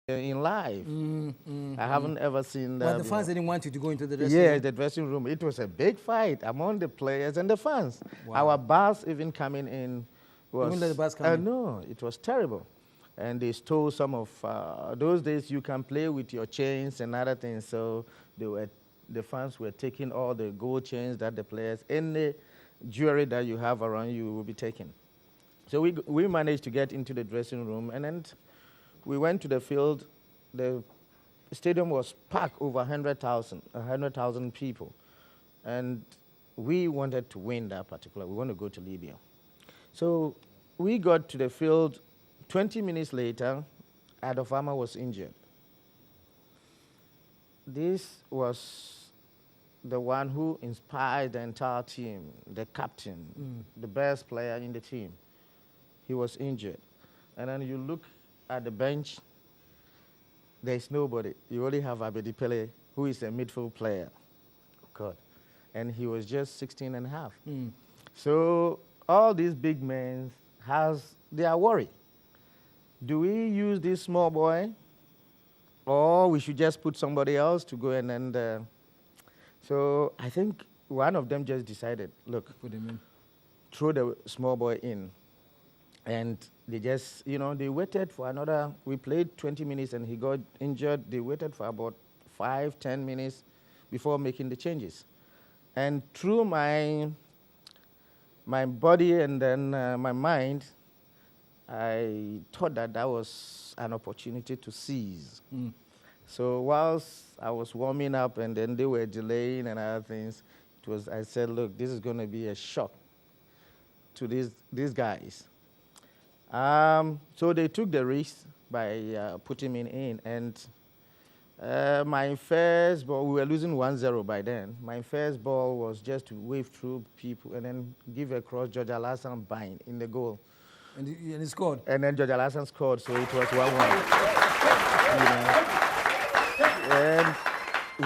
in life. I haven't ever seen that. Well, the fans didn't want you to go into the dressing Yeah, room. the dressing room. It was a big fight among the players and the fans. Wow. Our bus even coming in was... wouldn't let the bus come in? No, it was terrible. And they stole some of... those days you can play with your chains and other things, so the fans were taking all the gold chains that the players, any jewelry that you have around you will be taken. So we managed to get into the dressing room, and then we went to the field. The stadium was packed over 100,000 people. And we wanted to win that particular. We want to go to Libya. So we got to the field. 20 minutes later, Adofama was injured. This was the one who inspired the entire team, the captain, the best player in the team. He was injured. And then you look at the bench, there's nobody. You only have Abedi Pele, who is a midfield player. Oh, God. And he was just 16 and a half. So all these big men they are worried. Do we use this small boy, or we should just put somebody else to go and then... So I think one of them just decided, look, Put him in. Throw the small boy in. And they just, they waited for another... We played 20 minutes and he got injured. They waited for about 5-10 minutes before making the changes. And through my body and then my mind, I thought that was an opportunity to seize. So whilst I was warming up and then they were delaying and other things, I said, look, this is going to be a shock to these guys. So they took the risk by putting me in. And my first ball, we were losing 1-0 by then. My first ball was just to wave through people and then give a cross, George Alassane bind in the goal. And he scored? And then George Alassane scored, so it was 1-1. And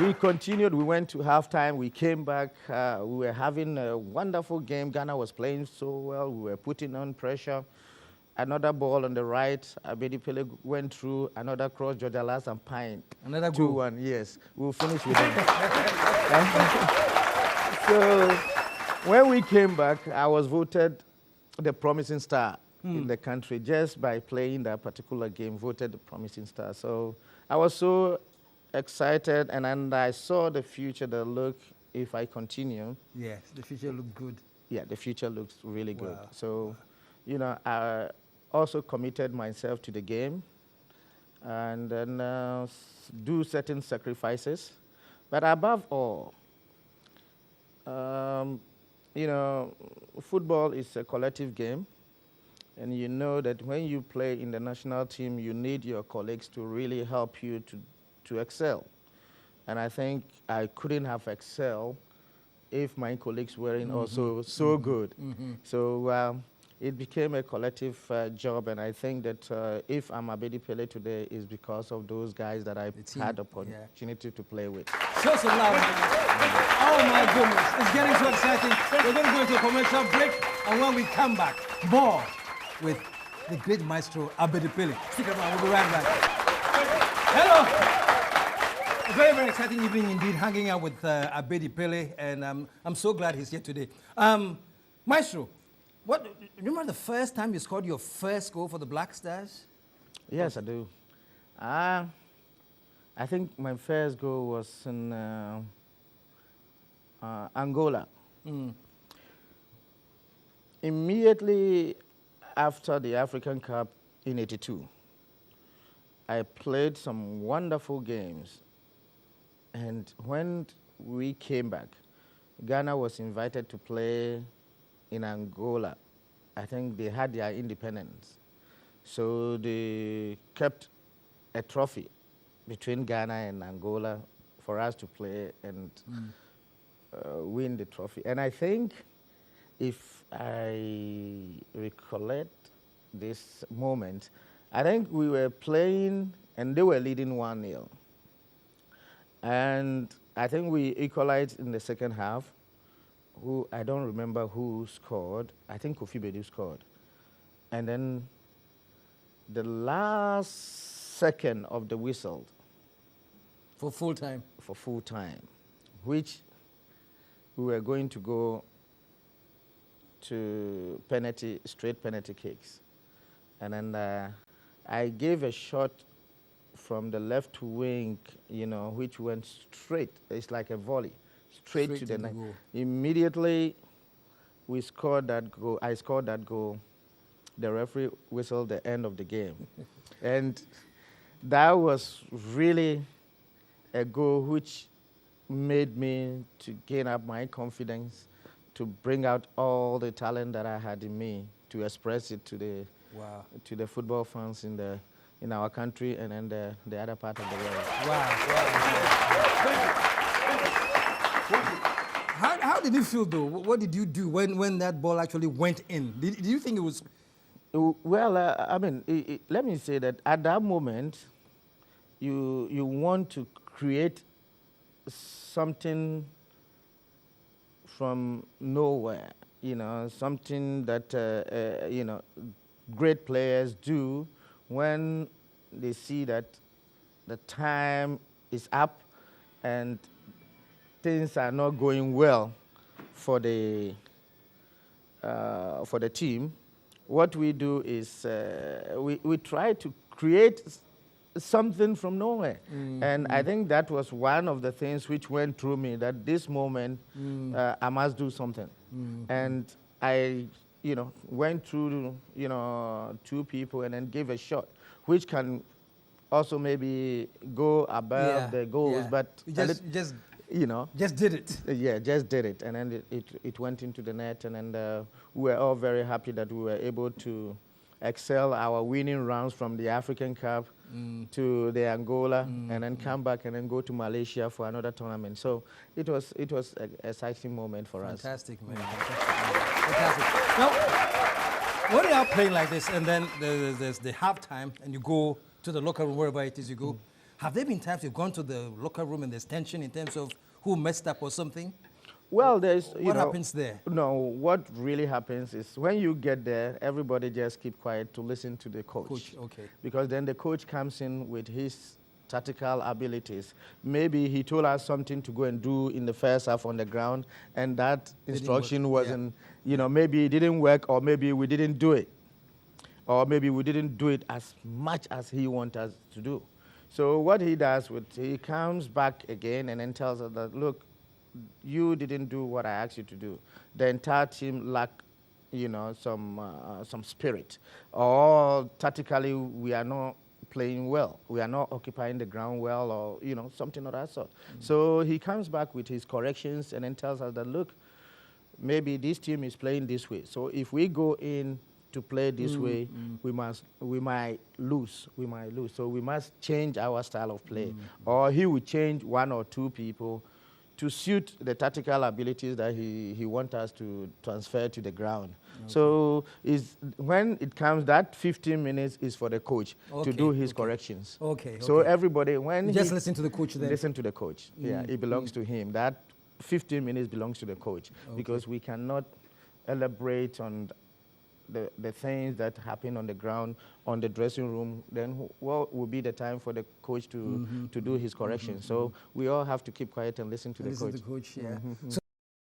we continued. We went to halftime. We came back. We were having a wonderful game. Ghana was playing so well. We were putting on pressure. Another ball on the right. Abedi Pele went through. Another cross. George Alassane pine. Another goal. 2-1. Yes, we'll finish with him. So when we came back, I was voted the promising star in the country just by playing that particular game. Voted the promising star. So I was so excited, and then I saw the future, the look, if I continue. Yes, the future looked good. Yeah, the future looks really good. Wow. So, I also committed myself to the game and then do certain sacrifices. But above all, football is a collective game. And you know that when you play in the national team, you need your colleagues to really help you to excel. And I think I couldn't have excelled if my colleagues weren't also so good. So it became a collective job, and I think that if I'm Abedi Pele today is because of those guys that I had the opportunity to play with. Show some love. Oh my goodness, it's getting so exciting. We're going to go into a commercial break, and when we come back, more with the great maestro Abedi Pele. Stick around, we'll be right back. Hello! A very, very exciting evening indeed, hanging out with Abedi Pele, and I'm so glad he's here today. Maestro, remember the first time you scored your first goal for the Black Stars? Yes, I do. I think my first goal was in Angola. Immediately after the African Cup in '82, I played some wonderful games. And when we came back, Ghana was invited to play in Angola. I think they had their independence. So they kept a trophy between Ghana and Angola for us to play and win the trophy. And I think, if I recollect this moment, I think we were playing and they were leading 1-0. And I think we equalized in the second half. I don't remember who scored. I think Kofi Bedu scored. And then the last second of the whistle For full time. for full time, which we were going to go to straight penalty kicks. And then I gave a shot from the left wing, which went straight. It's like a volley, straight to the net. goal. Immediately, we scored that goal. I scored that goal. The referee whistled the end of the game. And that was really a goal which made me to gain up my confidence, to bring out all the talent that I had in me, to express it to the to the football fans in our country and then the other part of the world. Wow. How did you feel though? What did you do when that ball actually went in? Did you think it was? Well, let me say that at that moment, you want to create something from nowhere, something that, great players do when they see that the time is up and things are not going well for the team. What we do is we try to create something from nowhere. And I think that was one of the things which went through me, that this moment I must do something. And I went through two people and then gave a shot, which can also maybe go above the goals, but you just did it. Yeah, just did it, and then it went into the net, and then we were all very happy that we were able to excel our winning rounds from the African Cup to the Angola, and then come back and then go to Malaysia for another tournament. So it was an exciting moment for us. Fantastic, man. Fantastic. Now, when you are playing like this, and then there's the halftime, and you go to the locker room, wherever it is you go, have there been times you've gone to the locker room and there's tension in terms of who messed up or something? Well, there's what happens there? No, what really happens is when you get there, everybody just keep quiet to listen to the coach. Okay. Because then the coach comes in with his tactical abilities. Maybe he told us something to go and do in the first half on the ground, and that instruction wasn't, maybe it didn't work, or maybe we didn't do it. Or maybe we didn't do it as much as he wants us to do. So what he does, he comes back again and then tells us that, look, you didn't do what I asked you to do. The entire team lacked, some spirit. Or tactically, we are not playing well. We are not occupying the ground well, or something of that sort. So he comes back with his corrections and then tells us that, look, maybe this team is playing this way. So if we go in to play this way, we might lose. So we must change our style of play. Or he will change one or two people to suit the tactical abilities that he wants us to transfer to the ground. Okay. So when it comes, that 15 minutes is for the coach to do his corrections. Okay. So everybody, when you just listen to the coach then? Listen to the coach. Yeah, it belongs to him. That 15 minutes belongs to the coach, because we cannot elaborate on the things that happen on the ground, on the dressing room. Then what will be the time for the coach to do his corrections? So we all have to keep quiet and listen to the coach. Yeah.